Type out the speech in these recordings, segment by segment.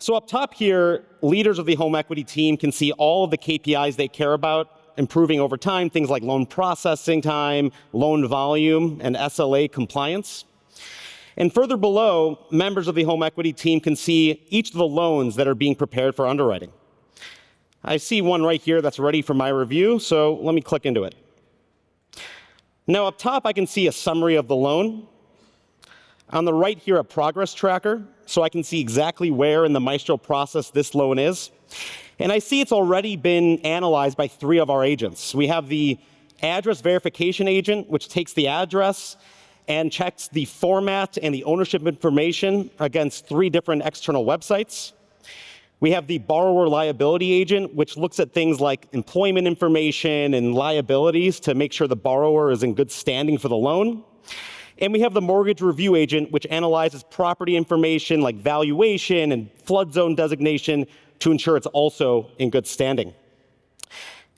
So up top here, leaders of the home equity team can see all of the KPIs they care about improving over time, things like loan processing time, loan volume, and SLA compliance. And further below, members of the home equity team can see each of the loans that are being prepared for underwriting. I see one right here that's ready for my review, so let me click into it. Now up top, I can see a summary of the loan. On the right here, a progress tracker, so I can see exactly where in the Maestro process this loan is. And I see it's already been analyzed by 3 of our agents. We have the address verification agent, which takes the address and checks the format and the ownership information against 3 different external websites. We have the borrower liability agent, which looks at things like employment information and liabilities to make sure the borrower is in good standing for the loan. And we have the mortgage review agent, which analyzes property information like valuation and flood zone designation to ensure it's also in good standing.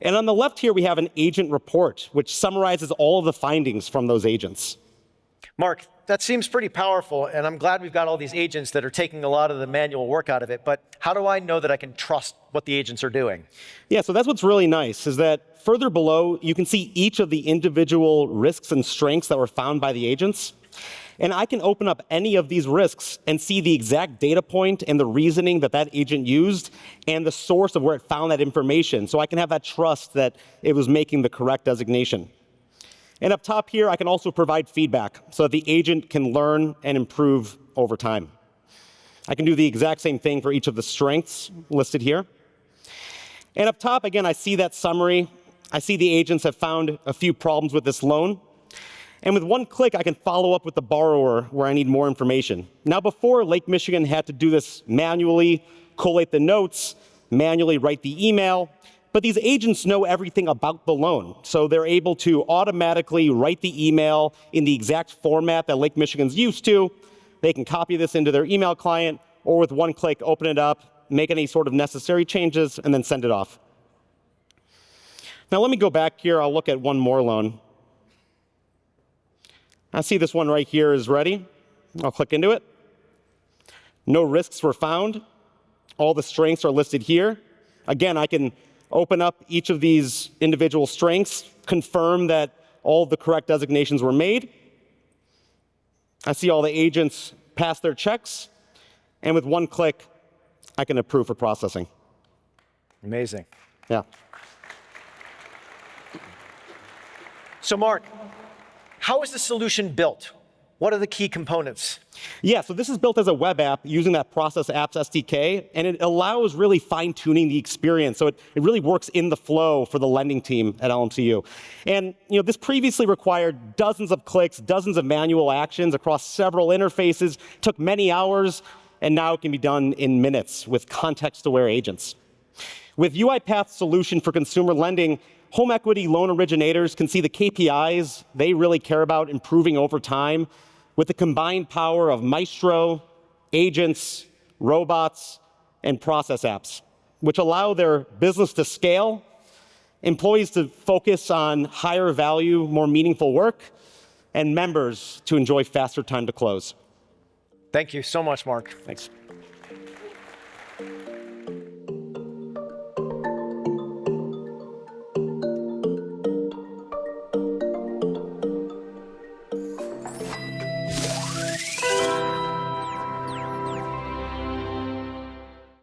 And on the left here, we have an agent report, which summarizes all of the findings from those agents. Mark, that seems pretty powerful, and I'm glad we've got all these agents that are taking a lot of the manual work out of it, but how do I know that I can trust what the agents are doing? Yeah, so that's what's really nice, is that further below, you can see each of the individual risks and strengths that were found by the agents. And I can open up any of these risks and see the exact data point and the reasoning that that agent used and the source of where it found that information, so I can have that trust that it was making the correct designation. And up top here, I can also provide feedback so that the agent can learn and improve over time. I can do the exact same thing for each of the strengths listed here. And up top, again, I see that summary. I see the agents have found a few problems with this loan. And with one click, I can follow up with the borrower where I need more information. Now, before, Lake Michigan had to do this manually, collate the notes, manually write the email. But these agents know everything about the loan, so they're able to automatically write the email in the exact format that Lake Michigan's used to. They can copy this into their email client, or with one click, open it up, make any sort of necessary changes, and then send it off. Now let me go back here. I'll look at one more loan. I see this one right here is ready. I'll click into it. No risks were found. All the strengths are listed here. Again, I can open up each of these individual strengths, confirm that all the correct designations were made. I see all the agents pass their checks, and with one click, I can approve for processing. Amazing. Yeah. So Mark, how is the solution built? What are the key components? Yeah, so this is built as a web app using that Process Apps SDK, and it allows really fine-tuning the experience. So it really works in the flow for the lending team at LMCU. And this previously required dozens of clicks, dozens of manual actions across several interfaces, took many hours, and now it can be done in minutes with context-aware agents. With UiPath's solution for consumer lending, home equity loan originators can see the KPIs they really care about improving over time with the combined power of Maestro, agents, robots, and process apps, which allow their business to scale, employees to focus on higher value, more meaningful work, and members to enjoy faster time to close. Thank you so much, Mark. Thanks.